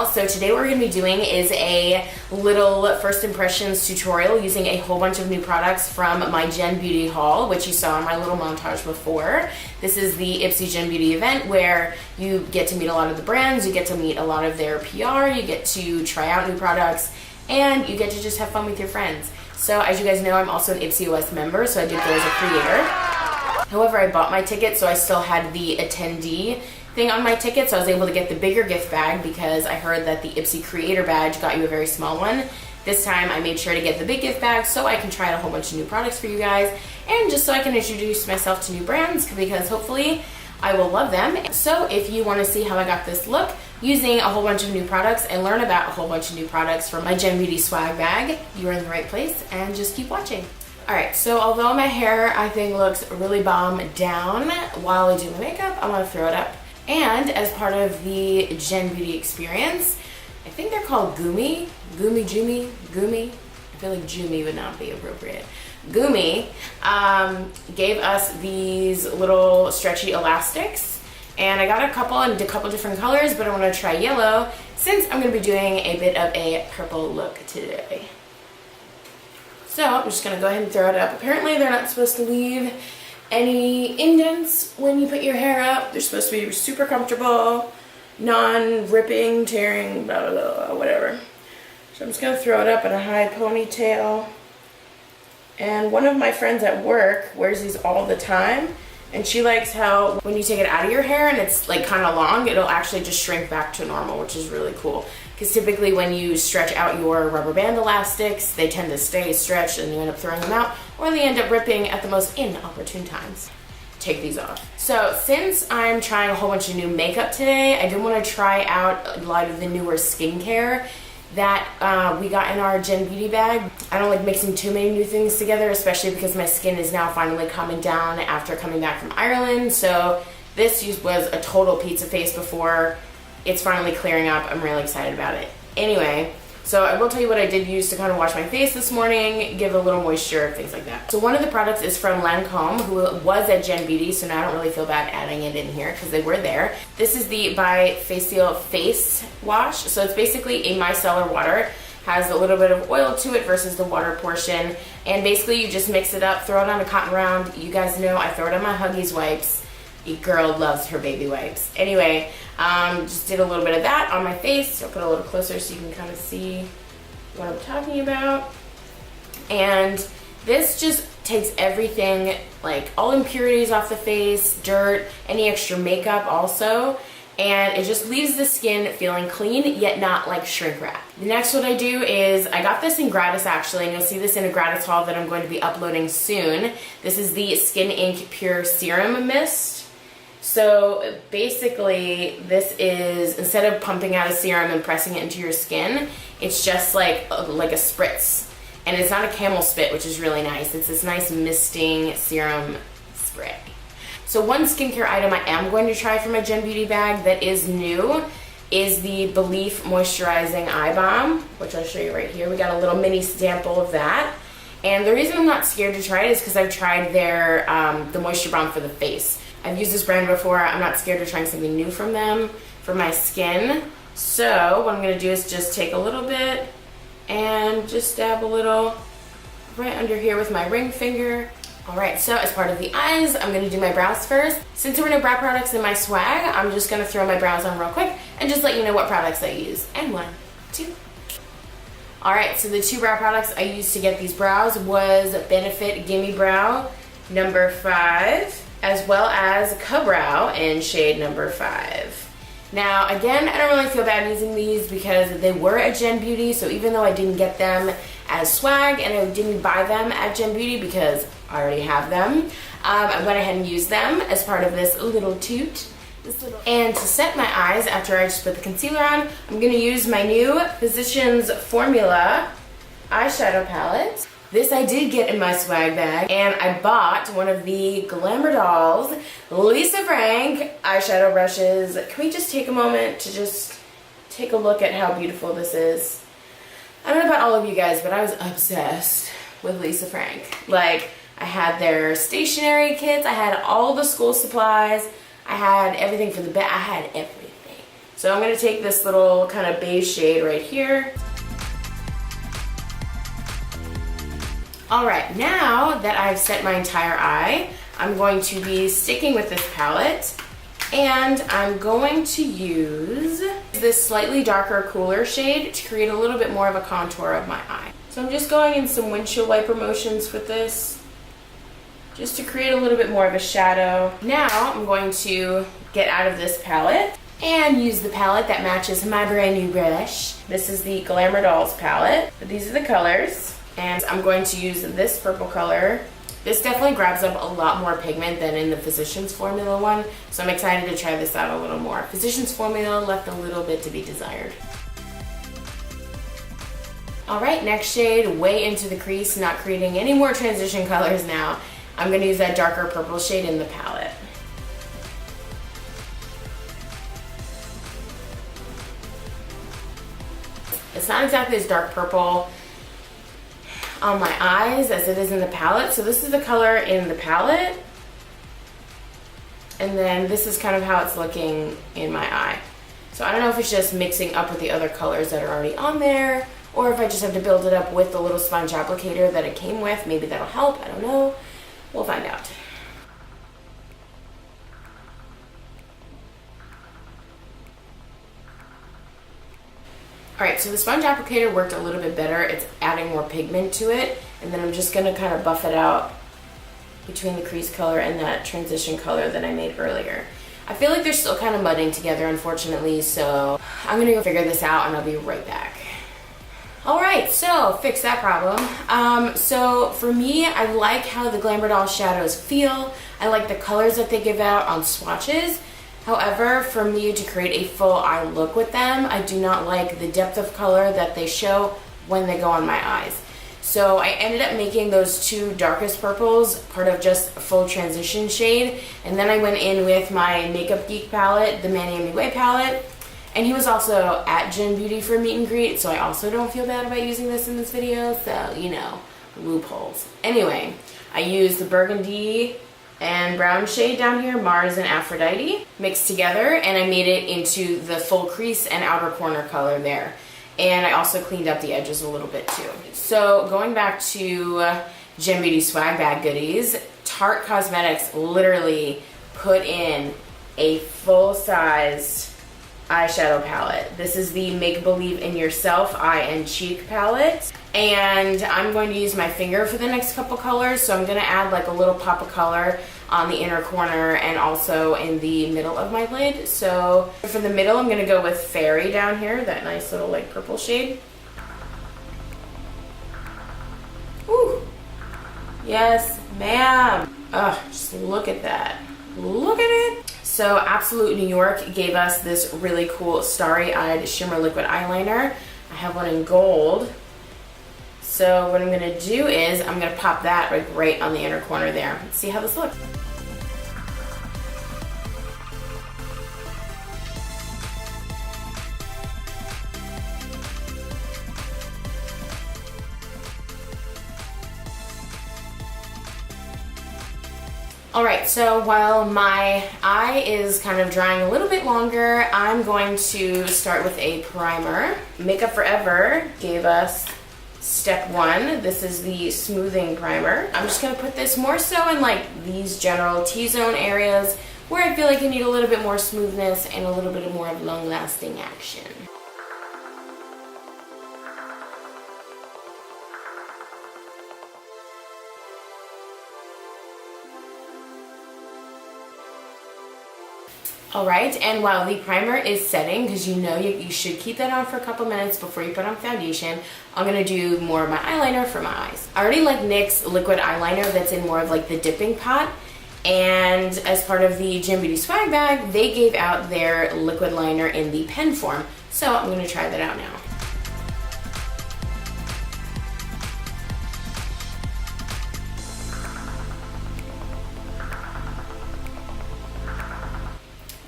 channel. So today what we're going to be doing is a little first impressions tutorial using a whole bunch of new products from my Gen Beauty haul, which you saw in my little montage before. This is the Ipsy Gen Beauty event where you get to meet a lot of the brands, you get to meet a lot of their PR, you get to try out new products, and you get to just have fun with your friends. So as you guys know, I'm also an Ipsy OS member, so I did go as a creator. However, I bought my ticket, so I still had the attendee thing on my ticket, so I was able to get the bigger gift bag because I heard that the Ipsy Creator badge got you a very small one. This time I made sure to get the big gift bag so I can try out a whole bunch of new products for you guys and just so I can introduce myself to new brands because hopefully I will love them. So if you want to see how I got this look using a whole bunch of new products and learn about a whole bunch of new products from my Gen Beauty swag bag, you're in the right place and just keep watching. Alright, so although my hair I think looks really bomb down while I do my makeup, I'm going to throw it up. And as part of the Gen Beauty experience, I think they're called Goomee. Goomee. I feel like Joomie would not be appropriate. Goomee gave us these little stretchy elastics. And I got a couple in a couple different colors, but I want to try yellow since I'm going to be doing a bit of a purple look today. So I'm just going to go ahead and throw it up. Apparently they're not supposed to leave any indents when you put your hair up. They're supposed to be super comfortable, non-ripping, tearing, blah, blah, blah, whatever. So I'm just going to throw it up in a high ponytail. And one of my friends at work wears these all the time. And she likes how when you take it out of your hair and it's like kind of long, it'll actually just shrink back to normal, which is really cool. Because typically when you stretch out your rubber band elastics, they tend to stay stretched and you end up throwing them out, or they end up ripping at the most inopportune times. Take these off. So since I'm trying a whole bunch of new makeup today, I did want to try out a lot of the newer skincare that we got in our Gen Beauty bag. I don't like mixing too many new things together, especially because my skin is now finally coming down after coming back from Ireland. So this was a total pizza face before. It's finally clearing up. I'm really excited about it. Anyway, so I will tell you what I did use to kind of wash my face this morning, give a little moisture, things like that. So one of the products is from Lancome, who was at Gen Beauty, so now I don't really feel bad adding it in here because they were there. This is the BiFacil face wash. So it's basically a micellar water. Has a little bit of oil to it versus the water portion. And basically you just mix it up, throw it on a cotton round. You guys know I throw it on my Huggies wipes. Your girl loves her baby wipes. Anyway, just did a little bit of that on my face. I'll put it a little closer so you can kind of see what I'm talking about. And this just takes everything, like all impurities off the face, dirt, any extra makeup also. And it just leaves the skin feeling clean, yet not like shrink wrap. Next, what I do is, I got this in gratis actually, and you'll see this in a gratis haul that I'm going to be uploading soon. This is the Skin Ink Pure Serum Mist. So basically, this is, instead of pumping out a serum and pressing it into your skin, it's just like a spritz. And it's not a camel spit, which is really nice. It's this nice misting serum spray. So one skincare item I am going to try for my Gen Beauty bag that is new is the Belif Moisturizing Eye Balm, which I'll show you right here. We got a little mini sample of that. And the reason I'm not scared to try it is because I've tried their the Moisture Balm for the face. I've used this brand before. I'm not scared of trying something new from them for my skin. So what I'm going to do is just take a little bit and just dab a little right under here with my ring finger. Alright, so as part of the eyes, I'm going to do my brows first. Since there were no brow products in my swag, I'm just going to throw my brows on real quick and just let you know what products I use. And 1, 2. Alright, so the 2 brow products I used to get these brows was Benefit Gimme Brow number 5, as well as Ka-Brow in shade number 5. Now, again, I don't really feel bad using these because they were at Gen Beauty, so even though I didn't get them as swag and I didn't buy them at Gen Beauty because I already have them, I went ahead and used them as part of this little toot. And to set my eyes after I just put the concealer on, I'm going to use my new Physicians Formula eyeshadow palette. This I did get in my swag bag, and I bought one of the Glamour Dolls Lisa Frank eyeshadow brushes. Can we just take a moment to just take a look at how beautiful this is? I don't know about all of you guys, but I was obsessed with Lisa Frank. Like, I had their stationery kits, I had all the school supplies, I had everything for the bed, I had everything. So I'm going to take this little kind of beige shade right here. Alright, now that I've set my entire eye, I'm going to be sticking with this palette, and I'm going to use this slightly darker, cooler shade to create a little bit more of a contour of my eye. So I'm just going in some windshield wiper motions with this, just to create a little bit more of a shadow. Now I'm going to get out of this palette and use the palette that matches my brand new brush. This is the Glamour Dolls palette. These are the colors, and I'm going to use this purple color. This definitely grabs up a lot more pigment than in the Physicians Formula one, so I'm excited to try this out a little more. Physicians Formula left a little bit to be desired. Alright, next shade, way into the crease, not creating any more transition colors now. I'm going to use that darker purple shade in the palette. It's not exactly as dark purple on my eyes as it is in the palette. So this is the color in the palette, and then this is kind of how it's looking in my eye. So I don't know if it's just mixing up with the other colors that are already on there, or if I just have to build it up with the little sponge applicator that it came with. Maybe that'll help, I don't know. We'll find out. Alright, so the sponge applicator worked a little bit better. It's adding more pigment to it, and then I'm just going to kind of buff it out between the crease color and that transition color that I made earlier. I feel like they're still kind of mudding together, unfortunately, so I'm going to go figure this out and I'll be right back. Alright, so fix that problem. So for me, I like how the Glamour Doll shadows feel. I like the colors that they give out on swatches. However, for me to create a full eye look with them, I do not like the depth of color that they show when they go on my eyes. So I ended up making those two darkest purples part of just a full transition shade, and then I went in with my Makeup Geek palette, the Manny Way palette, and he was also at Gen Beauty for meet and greet, so I also don't feel bad about using this in this video, so you know, loopholes. Anyway, I used the burgundy and brown shade down here, Mars and Aphrodite, mixed together, and I made it into the full crease and outer corner color there. And I also cleaned up the edges a little bit too. So going back to Gen Beauty swag bag goodies, Tarte Cosmetics literally put in a full-size eyeshadow palette. This is the Make Believe in Yourself Eye and Cheek palette. And I'm going to use my finger for the next couple colors, so I'm going to add like a little pop of color on the inner corner and also in the middle of my lid. So for the middle, I'm going to go with Fairy down here, that nice little like purple shade. Ooh. Yes, ma'am. Ugh, just look at that. Look at it. So Absolute New York gave us this really cool starry-eyed shimmer liquid eyeliner. I have one in gold. So what I'm going to do is I'm going to pop that like right on the inner corner there. Let's see how this looks. Alright, so while my eye is kind of drying a little bit longer, I'm going to start with a primer. Makeup Forever gave us step 1. This is the smoothing primer. I'm just going to put this more so in like these general T-zone areas where I feel like I need a little bit more smoothness and a little bit more of long-lasting action. Alright, and while the primer is setting, because you know you should keep that on for a couple minutes before you put on foundation, I'm going to do more of my eyeliner for my eyes. I already like NYX liquid eyeliner that's in more of like the dipping pot, and as part of the Gen Beauty swag bag, they gave out their liquid liner in the pen form, so I'm going to try that out now.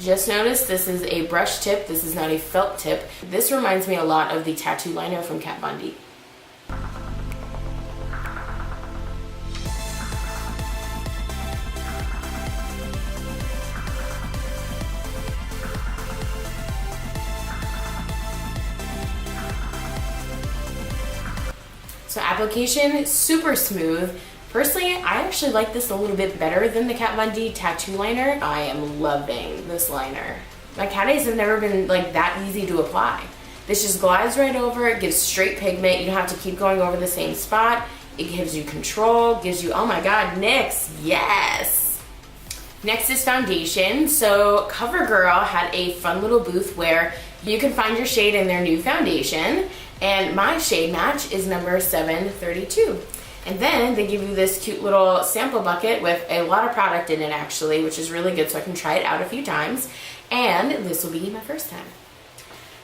Just noticed this is a brush tip, this is not a felt tip. This reminds me a lot of the tattoo liner from Kat Von D. So application, super smooth. Personally, I actually like this a little bit better than the Kat Von D tattoo liner. I am loving this liner. My cat eyes have never been like that easy to apply. This just glides right over, it gives straight pigment. You don't have to keep going over the same spot. It gives you control, gives you, oh my God, NYX, yes. Next is foundation. So CoverGirl had a fun little booth where you can find your shade in their new foundation. And my shade match is number 732. And then they give you this cute little sample bucket with a lot of product in it actually, which is really good so I can try it out a few times. And this will be my first time.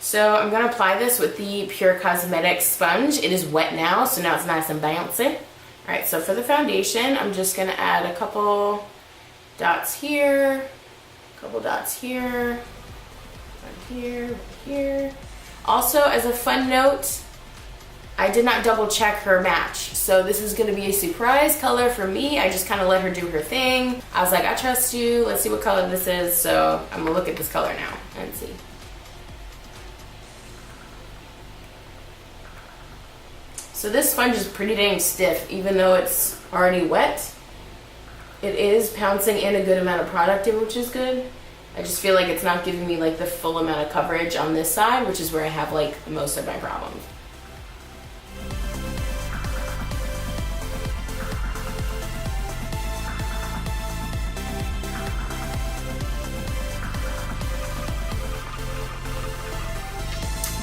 So I'm gonna apply this with the Pure Cosmetics sponge. It is wet now, so now it's nice and bouncy. All right, so for the foundation, I'm just gonna add a couple dots here, a couple dots here, one here, one here. Also, as a fun note, I did not double check her match. So this is gonna be a surprise color for me. I just kind of let her do her thing. I was like, I trust you. Let's see what color this is. So I'm gonna look at this color now and see. So this sponge is pretty dang stiff, even though it's already wet. It is pouncing in a good amount of product in, which is good. I just feel like it's not giving me like the full amount of coverage on this side, which is where I have like most of my problems.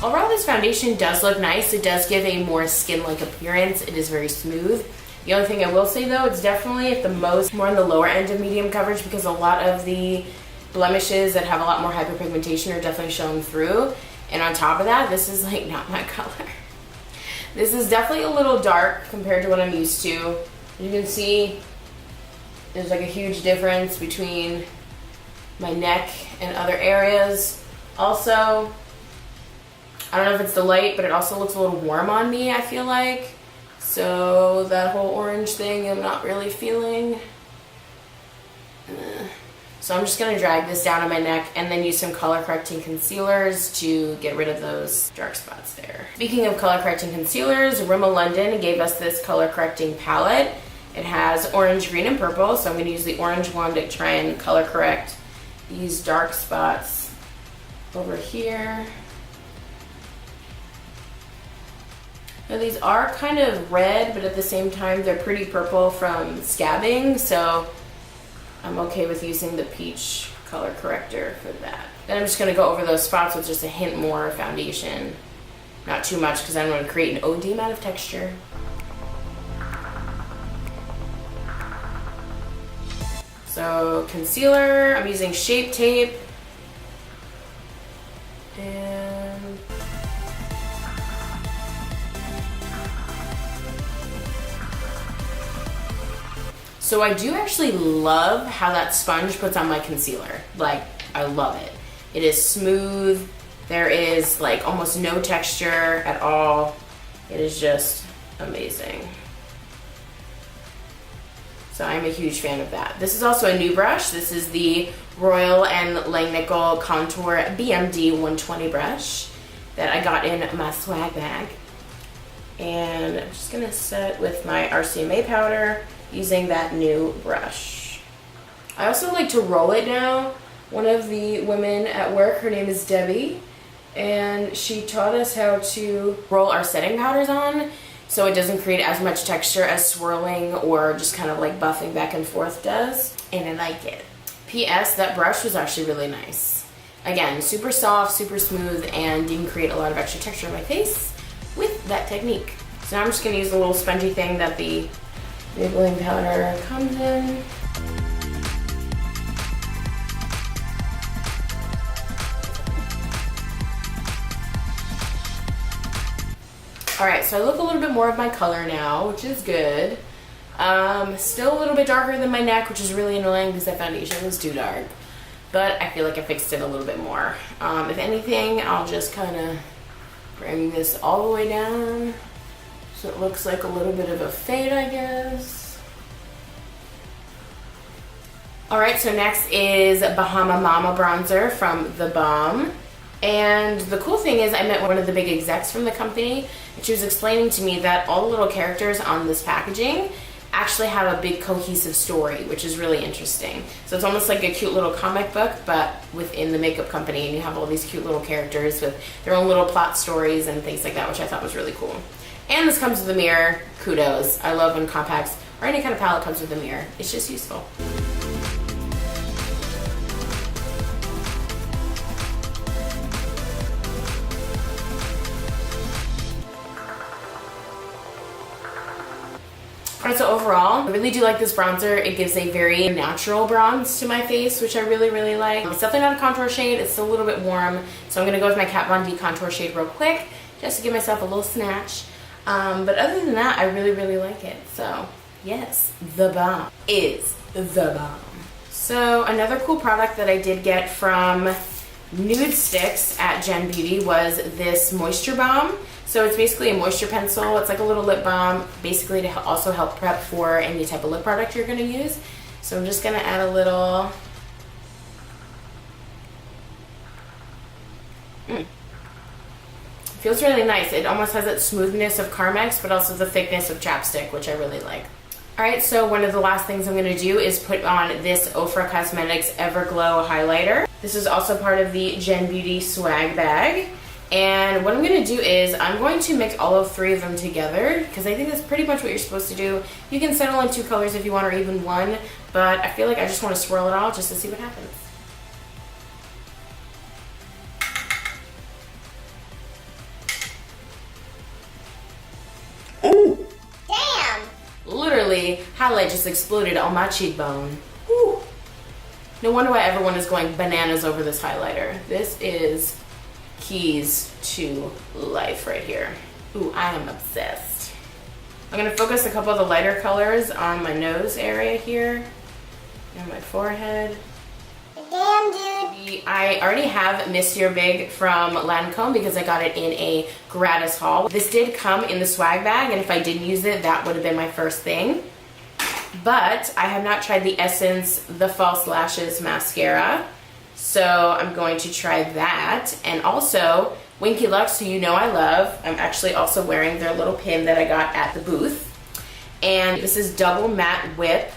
Overall, this foundation does look nice. It does give a more skin-like appearance. It is very smooth. The only thing I will say though, it's definitely at the most more on the lower end of medium coverage because a lot of the blemishes that have a lot more hyperpigmentation are definitely showing through. And on top of that, this is like not my color. This is definitely a little dark compared to what I'm used to. You can see there's like a huge difference between my neck and other areas. Also, I don't know if it's the light, but it also looks a little warm on me, I feel like. So that whole orange thing I'm not really feeling. So I'm just gonna drag this down on my neck and then use some color correcting concealers to get rid of those dark spots there. Speaking of color correcting concealers, Rimmel London gave us this color correcting palette. It has orange, green, and purple, so I'm gonna use the orange one to try and color correct these dark spots over here. Now these are kind of red, but at the same time they're pretty purple from scabbing, so I'm okay with using the peach color corrector for that. Then I'm just gonna go over those spots with just a hint more foundation. Not too much because I don't want to create an OD amount of texture. So concealer, I'm using Shape Tape. And so I do actually love how that sponge puts on my concealer. Like, I love it. It is smooth. There is like almost no texture at all. It is just amazing. So I'm a huge fan of that. This is also a new brush. This is the Royal and Langnickel Contour BMD 120 brush that I got in my swag bag. And I'm just gonna set with my RCMA powder using that new brush. I also like to roll it now. One of the women at work, her name is Debbie, and she taught us how to roll our setting powders on so it doesn't create as much texture as swirling or just kind of like buffing back and forth does, and I like it. P.S. That brush was actually really nice. Again, super soft, super smooth, and didn't create a lot of extra texture on my face with that technique. So now I'm just gonna use the little spongy thing that the Maybelline powder comes in. Alright, so I look a little bit more of my color now, which is good. Still a little bit darker than my neck, which is really annoying because that foundation was too dark. But I feel like I fixed it a little bit more. If anything, I'll just kind of bring this all the way down so it looks like a little bit of a fade, I guess. Alright, so next is Bahama Mama bronzer from the Balm. And the cool thing is I met one of the big execs from the company, and she was explaining to me that all the little characters on this packaging actually have a big cohesive story, which is really interesting. So it's almost like a cute little comic book, but within the makeup company, and you have all these cute little characters with their own little plot stories and things like that, which I thought was really cool. And this comes with a mirror. Kudos. I love when compacts or any kind of palette comes with a mirror. It's just useful. Alright, so overall, I really do like this bronzer. It gives a very natural bronze to my face, which I really, really like. It's definitely not a contour shade. It's still a little bit warm. So I'm going to go with my Kat Von D contour shade real quick, just to give myself a little snatch. But other than that, I really, really like it. So, yes, the Balm is the Balm. So another cool product that I did get from Nude Sticks at Gen Beauty was this Moisture Balm. So it's basically a moisture pencil. It's like a little lip balm, basically to also help prep for any type of lip product you're gonna use. So I'm just gonna add a little. Feels really nice. It almost has that smoothness of Carmex, but also the thickness of chapstick, which I really like. Alright, so one of the last things I'm gonna do is put on this Ofra Cosmetics Everglow highlighter. This is also part of the Gen Beauty swag bag. And what I'm going to do is I'm going to mix all of three of them together, because I think that's pretty much what you're supposed to do. You can settle on 2 colors if you want, or even 1, but I feel like I just want to swirl it all just to see what happens. Ooh! Damn! Literally, highlight just exploded on my cheekbone. Whew. No wonder why everyone is going bananas over this highlighter. This is keys to life right here. Ooh, I am obsessed. I'm gonna focus a couple of the lighter colors on my nose area here and my forehead. Damn, dude. I already have Mr. Big from Lancome because I got it in a gratis haul. This did come in the swag bag, and if I didn't use it, that would have been my first thing. But I have not tried the Essence The False Lashes Mascara. So I'm going to try that. And also, Winky Lux, who you know I love. I'm actually also wearing their little pin that I got at the booth. And this is Double Matte Whip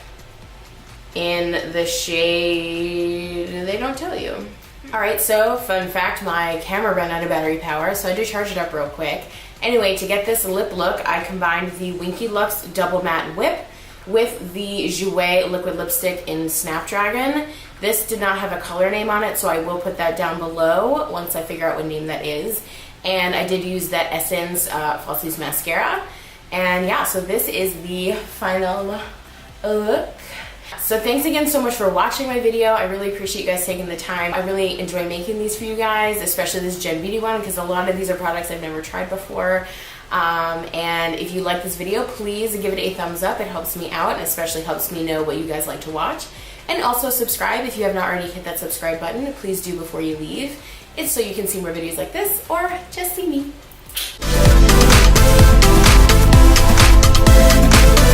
in the shade, they don't tell you. Alright, so fun fact, my camera ran out of battery power, so I did charge it up real quick. Anyway, to get this lip look, I combined the Winky Lux Double Matte Whip with the Jouer liquid lipstick in Snapdragon. This did not have a color name on it, so I will put that down below once I figure out what name that is. And I did use that Essence Falsies Mascara. And yeah, so this is the final look. So thanks again so much for watching my video. I really appreciate you guys taking the time. I really enjoy making these for you guys, especially this Gen Beauty one, because a lot of these are products I've never tried before. And if you like this video, please give it a thumbs up. It helps me out, and especially helps me know what you guys like to watch. And also subscribe if you have not already hit that subscribe button. Please do before you leave. It's so you can see more videos like this, or just see me.